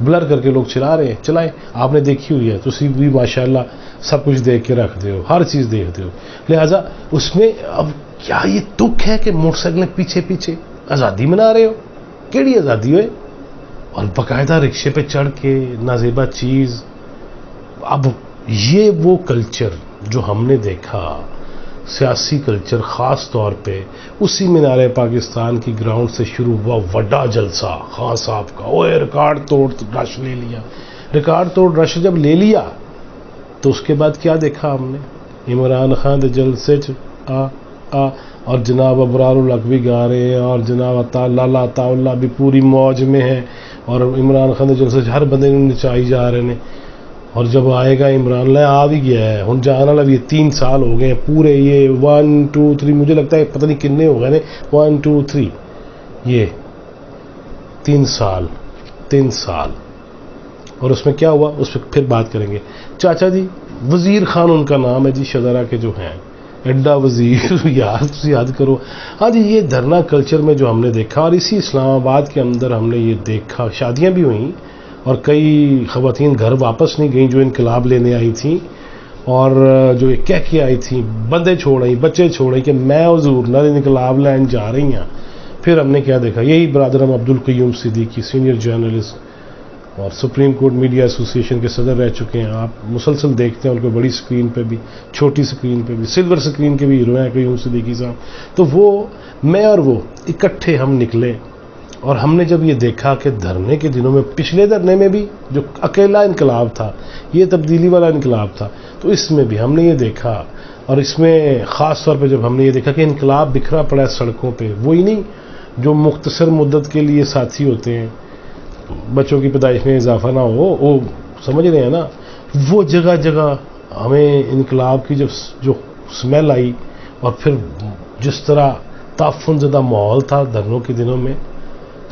Blur کر کے لوگ چلا رہے ہیں، چلائیں، آپ نے دیکھی ہوئی ہے، تسی بھی ماشاءاللہ سب کچھ دیکھ کے رکھتے ہو، ہر چیز دیکھتے ہو، لہٰذا اس میں اب کیا یہ دکھ ہے کہ موٹر سائیکلیں پیچھے پیچھے آزادی منا رہے ہو؟ کیڑی آزادی ہوئے؟ اور باقاعدہ رکشے پہ چڑھ کے نازیبا چیز. اب یہ وہ کلچر جو ہم نے دیکھا، سیاسی کلچر خاص طور پہ اسی مینار پاکستان کی گراؤنڈ سے شروع ہوا بڑا جلسہ خان صاحب کا، اوے ریکارڈ توڑ رش لے لیا. ریکارڈ توڑ رش جب لے لیا تو اس کے بعد کیا دیکھا ہم نے؟ عمران خان دے جلسے اور جناب ابرار الحق بھی گا رہے ہیں، اور جناب لالا عطا اللہ بھی پوری موج میں ہے، اور عمران خان دے جلسے ہر بندے نے نچائی جا رہے ہیں. اور جب آئے گا عمران اللہ آ بھی گیا ہے، ہن جانا والا بھی 3 سال ہو گئے پورے، یہ 1 2 3 مجھے لگتا ہے پتہ نہیں کتنے ہو گئے نے، 1 2 3 یہ 3 سال. اور اس میں کیا ہوا اس پہ پھر بات کریں گے. چاچا جی وزیر خان ان کا نام ہے جی، شذرا کے جو ہیں اڈا وزیر یاد کرو. ہاں جی یہ دھرنا کلچر میں جو ہم نے دیکھا، اور اسی اسلام آباد کے اندر ہم نے یہ دیکھا، شادیاں بھی ہوئیں اور کئی خواتین گھر واپس نہیں گئیں جو انقلاب لینے آئی تھیں، اور جو یہ کہہ کے آئی تھیں، بندے چھوڑ آئی، بچے چھوڑ آئی کہ میں حضور نہ انقلاب لین جا رہی ہیں. پھر ہم نے کیا دیکھا، یہی برادرم عبد القیوم صدیقی سینئر جرنلسٹ اور سپریم کورٹ میڈیا ایسوسی ایشن کے صدر رہ چکے ہیں، آپ مسلسل دیکھتے ہیں ان کو بڑی سکرین پہ بھی، چھوٹی سکرین پہ بھی، سلور سکرین کے بھی ہیرو ہیں قیوم صدیقی صاحب. تو وہ میں اور وہ اکٹھے ہم نکلے، اور ہم نے جب یہ دیکھا کہ دھرنے کے دنوں میں، پچھلے دھرنے میں بھی جو اکیلا انقلاب تھا، یہ تبدیلی والا انقلاب تھا، تو اس میں بھی ہم نے یہ دیکھا. اور اس میں خاص طور پہ جب ہم نے یہ دیکھا کہ انقلاب بکھرا پڑا ہے سڑکوں پہ، وہی نہیں جو مختصر مدت کے لیے ساتھی ہوتے ہیں، بچوں کی پیدائش میں اضافہ نہ ہو، وہ سمجھ رہے ہیں نا، وہ جگہ جگہ ہمیں انقلاب کی جو سمیل آئی، اور پھر جس طرح تعفن زدہ ماحول تھا دھرنوں کے دنوں میں.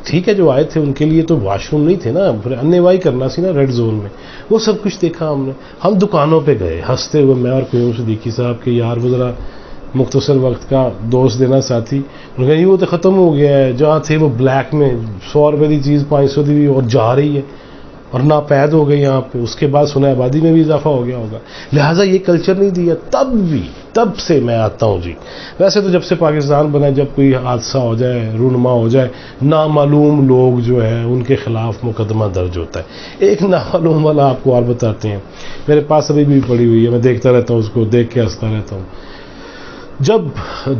ٹھیک ہے جو آئے تھے ان کے لیے تو واش روم نہیں تھے نا، پھر انوائی کرنا سی نا ریڈ زون میں، وہ سب کچھ دیکھا ہم نے. ہم دکانوں پہ گئے ہنستے ہوئے، میں اور قیوم صدیقی صاحب کے یار وہ ذرا مختصر وقت کا دوست دینا ساتھی، انہوں نے کہا یہ وہ تو ختم ہو گیا ہے، جہاں تھے وہ بلیک میں 100 روپے کی چیز 500 کی بھی اور جا رہی ہے، اور ناپید ہو گئی یہاں پہ. اس کے بعد سنا آبادی میں بھی اضافہ ہو گیا ہوگا، لہٰذا یہ کلچر نہیں دیا. تب سے میں آتا ہوں جی. ویسے تو جب سے پاکستان بنا، جب کوئی حادثہ ہو جائے، رونما ہو جائے، نامعلوم لوگ جو ہیں ان کے خلاف مقدمہ درج ہوتا ہے. ایک نامعلوم والا آپ کو اور بتاتے ہیں، میرے پاس ابھی بھی پڑی ہوئی ہے، میں دیکھتا رہتا ہوں اس کو، دیکھ کے ہنستا رہتا ہوں. جب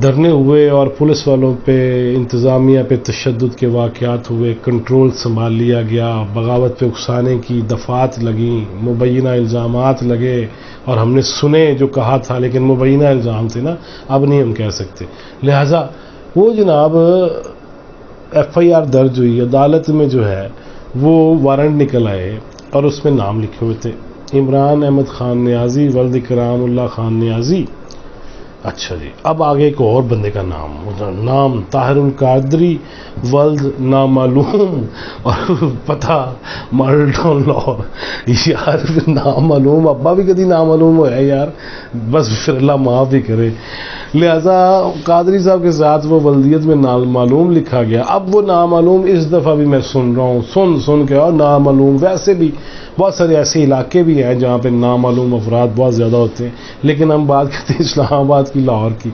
دھرنے ہوئے اور پولیس والوں پہ، انتظامیہ پہ تشدد کے واقعات ہوئے، کنٹرول سنبھال لیا گیا، بغاوت پہ اکسانے کی دفعات لگیں، مبینہ الزامات لگے، اور ہم نے سنے جو کہا تھا، لیکن مبینہ الزام تھے نا، اب نہیں ہم کہہ سکتے. لہٰذا وہ جناب ایف آئی آر درج ہوئی، عدالت میں جو ہے وہ وارنٹ نکل آئے، اور اس میں نام لکھے ہوئے تھے عمران احمد خان نیازی ولد کرام اللہ خان نیازی. اچھا جی، اب آگے ایک اور بندے کا نام طاہر القادری ولد نامعلوم، اور پتہ ماڈل ٹاؤن لاہور. یار نامعلوم ابا بھی کدی نامعلوم ہوا ہے یار، بس پھر اللہ معاف بھی کرے. لہذا قادری صاحب کے ساتھ وہ ولدیت میں نامعلوم لکھا گیا. اب وہ نامعلوم اس دفعہ بھی میں سن رہا ہوں، سن کے، اور نامعلوم ویسے بھی بہت سارے ایسے علاقے بھی ہیں جہاں پہ نامعلوم افراد بہت زیادہ ہوتے ہیں، لیکن ہم بات کرتے ہیں اسلام آباد کی، لاہور کی.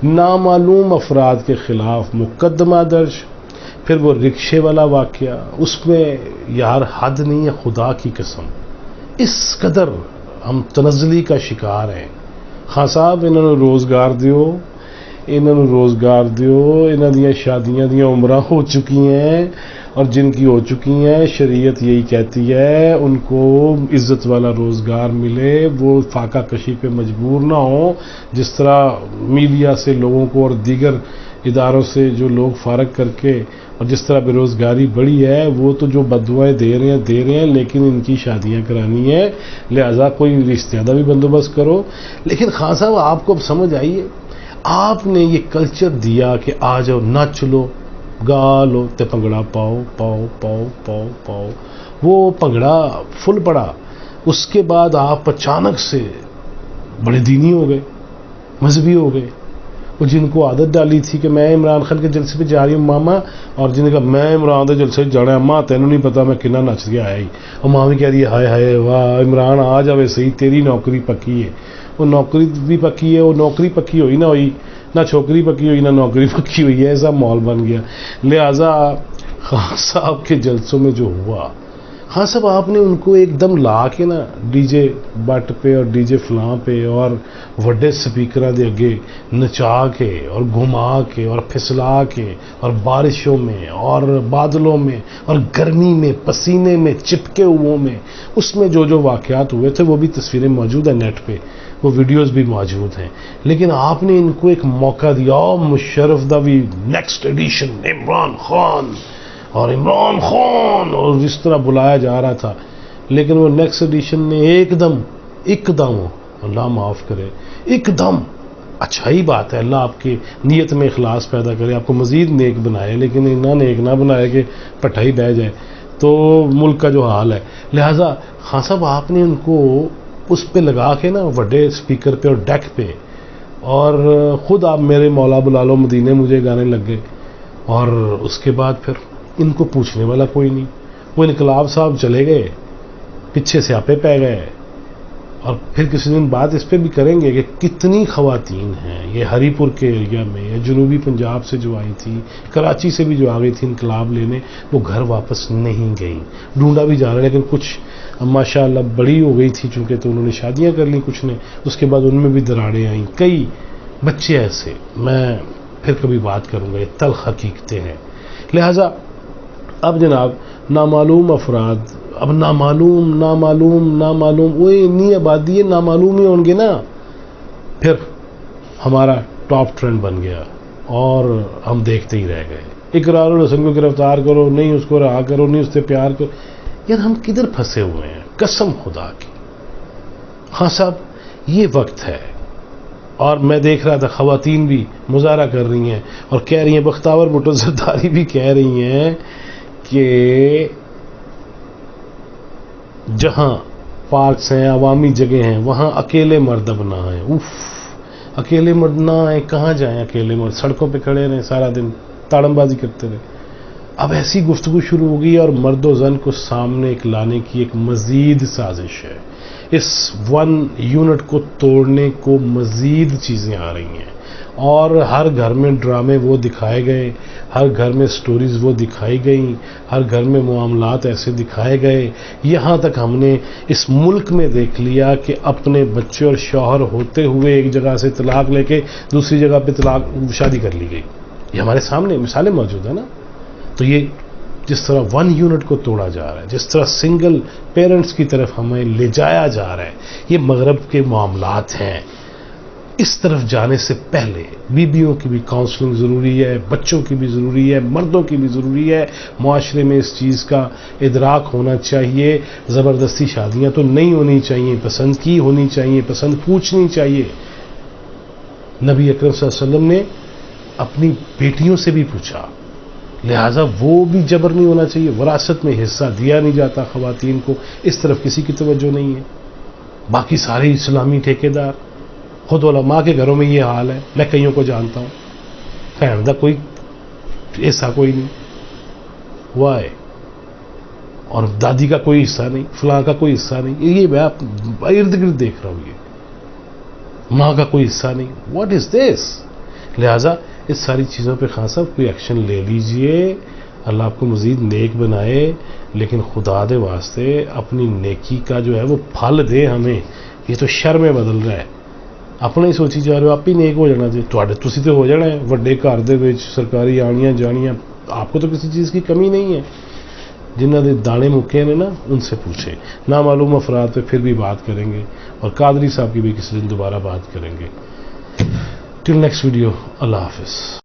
نامعلوم افراد کے خلاف مقدمہ درج. پھر وہ رکشے والا واقعہ، اس میں یار حد نہیں ہے، خدا کی قسم اس قدر ہم تنزلی کا شکار ہیں. خان صاحب انہوں نے روزگار دیو، انہوں دیا شادیاں دیا عمرہ ہو چکی ہیں، اور جن کی ہو چکی ہیں شریعت یہی کہتی ہے ان کو عزت والا روزگار ملے، وہ فاقہ کشی پہ مجبور نہ ہوں. جس طرح میڈیا سے لوگوں کو اور دیگر اداروں سے جو لوگ فارغ کر کے، اور جس طرح بے روزگاری بڑی ہے، وہ تو جو بددعائیں دے رہے ہیں، لیکن ان کی شادیاں کرانی ہیں، لہذا کوئی رشتہ دار بھی بندوبست کرو. لیکن خان صاحب آپ کو اب سمجھ آئیے، آپ نے یہ کلچر دیا کہ آ جاؤ نچ لو، گا لو تے پنگڑا پاؤ پاؤ پاؤ پاؤ پاؤ. وہ پنگڑا فل پڑا، اس کے بعد آپ اچانک سے بڑے دینی ہو گئے، مذہبی ہو گئے، وہ جن کو عادت ڈالی تھی کہ میں عمران خان کے جلسے پہ جا رہی ہوں ماما، اور جن نے کہا میں عمران کے جلسے جانا ہے اماں تینوں نہیں پتا میں کنا نچ کے آیا ہی، اور ماں بھی کہہ رہی ہے ہائے ہائے واہ عمران آ جاوے صحیح تیری نوکری پکی ہے. وہ نوکری بھی پکی ہے، وہ نوکری پکی ہوئی نہ ہوئی، نہ چھوکری پکی ہوئی نہ نوکری پکی ہوئی ہے، ایسا ماحول بن گیا. لہٰذا خان صاحب کے جلسوں میں جو ہوا، خان صاحب آپ نے ان کو ایک دم لا کے نا ڈی جے بٹ پہ اور ڈی جے فلاں پہ اور وڈے سپیکراں دے اگے نچا کے اور گھما کے اور پھسلا کے اور بارشوں میں اور بادلوں میں اور گرمی میں پسینے میں چپکے ہوئوں میں، اس میں جو جو واقعات ہوئے تھے وہ بھی تصویریں موجود ہیں نیٹ پہ، وہ ویڈیوز بھی موجود ہیں. لیکن آپ نے ان کو ایک موقع دیا، مشرف دا بھی نیکسٹ ایڈیشن عمران خان اور عمران خان اور اس طرح بلایا جا رہا تھا. لیکن وہ نیکسٹ ایڈیشن نے ایک دم اللہ معاف کرے، ایک دم اچھائی بات ہے، اللہ آپ کی نیت میں اخلاص پیدا کرے، آپ کو مزید نیک بنائے، لیکن اتنا نیک نہ بنائے کہ پٹھائی بہ جائے تو ملک کا جو حال ہے. لہٰذا خان صاحب آپ نے ان کو اس پہ لگا کے نا وڈے اسپیکر پہ اور ڈیک پہ، اور خود آپ میرے مولا بلا لو مدینے مجھے گانے لگ گئے. اور اس کے بعد پھر ان کو پوچھنے والا کوئی نہیں. وہ انقلاب صاحب چلے گئے، پیچھے سے آپے پہ گئے. اور پھر کسی دن بات اس پہ بھی کریں گے کہ کتنی خواتین ہیں یہ ہری پور کے ایریا میں یا جنوبی پنجاب سے جو آئی تھی، کراچی سے بھی جو آ گئی تھی انقلاب لینے، وہ گھر واپس نہیں گئیں. ڈھونڈا بھی جا رہا ہے، لیکن کچھ ماشاء اللہ بڑی ہو گئی تھی چونکہ، تو انہوں نے شادیاں کر لیں کچھ نے، اس کے بعد ان میں بھی دراڑیں آئیں. کئی بچے ایسے، میں پھر کبھی بات کروں گا، یہ تلخ حقیقتیں ہیں. لہٰذا اب جناب نامعلوم افراد، اب نامعلوم وہ اتنی آبادی ہے، نامعلوم ہی ہوں گے نا. پھر ہمارا ٹاپ ٹرینڈ بن گیا اور ہم دیکھتے ہی رہ گئے. اقرار الحسن کو گرفتار کرو، نہیں اس کو رہا کرو، نہیں اس سے پیار کرو. یار ہم کدھر پھنسے ہوئے ہیں قسم خدا کی. ہاں صاحب یہ وقت ہے. اور میں دیکھ رہا تھا خواتین بھی مظاہرہ کر رہی ہیں اور کہہ رہی ہیں، بختاور بھٹو زرداری بھی کہہ رہی ہیں کہ جہاں پارکس ہیں، عوامی جگہ ہیں، وہاں اکیلے مرد اب نہ آئیں. اکیلے مرد نہ آئیں، کہاں جائیں اکیلے مرد؟ سڑکوں پہ کھڑے رہیں سارا دن، تاڑم بازی کرتے رہے. اب ایسی گفتگو شروع ہو گئی اور مرد و زن کو سامنے ایک لانے کی ایک مزید سازش ہے. اس 1 یونٹ کو توڑنے کو مزید چیزیں آ رہی ہیں، اور ہر گھر میں ڈرامے وہ دکھائے گئے، ہر گھر میں سٹوریز وہ دکھائی گئیں، ہر گھر میں معاملات ایسے دکھائے گئے. یہاں تک ہم نے اس ملک میں دیکھ لیا کہ اپنے بچے اور شوہر ہوتے ہوئے ایک جگہ سے طلاق لے کے دوسری جگہ پہ شادی کر لی گئی. یہ ہمارے سامنے مثالیں موجود ہیں نا. تو یہ جس طرح 1 یونٹ کو توڑا جا رہا ہے، جس طرح سنگل پیرنٹس کی طرف ہمیں لے جایا جا رہا ہے، یہ مغرب کے معاملات ہیں. اس طرف جانے سے پہلے بیویوں کی بھی کاؤنسلنگ ضروری ہے، بچوں کی بھی ضروری ہے، مردوں کی بھی ضروری ہے. معاشرے میں اس چیز کا ادراک ہونا چاہیے. زبردستی شادیاں تو نہیں ہونی چاہیے، پسند کی ہونی چاہیے، پسند پوچھنی چاہیے. نبی اکرم صلی اللہ علیہ وسلم نے اپنی بیٹیوں سے بھی پوچھا، لہٰذا وہ بھی جبر نہیں ہونا چاہیے. وراثت میں حصہ دیا نہیں جاتا خواتین کو، اس طرف کسی کی توجہ نہیں ہے. باقی سارے اسلامی ٹھیکیدار، خود علماء کے گھروں میں یہ حال ہے، میں کئیوں کو جانتا ہوں، بہن دا کوئی حصہ کوئی نہیں، وائے، اور دادی کا کوئی حصہ نہیں، فلاں کا کوئی حصہ نہیں. یہ میں ارد گرد دیکھ رہا ہوں، یہ ماں کا کوئی حصہ نہیں. واٹ از دس؟ لہٰذا اس ساری چیزوں پہ خان صاحب کوئی ایکشن لے لیجئے. اللہ آپ کو مزید نیک بنائے، لیکن خدا دے واسطے اپنی نیکی کا جو ہے وہ پھل دے ہمیں. یہ تو شر میں بدل رہا ہے. اپنا ہی سوچی جا رہے ہو، آپ ہی نیک ہو جانا چاہیے. تسی تو ہو جانا ہے وڈے گھر دے وچ، سرکاری آنیاں جانیاں، آپ کو تو کسی چیز کی کمی نہیں ہے. جنہ دے دانے مکے نے نا ان سے پوچھے. نامعلوم افراد پہ پھر بھی بات کریں گے، اور قادری صاحب کی بھی کسی دن دوبارہ بات کریں گے. ٹل نیکسٹ ویڈیو، اللہ حافظ.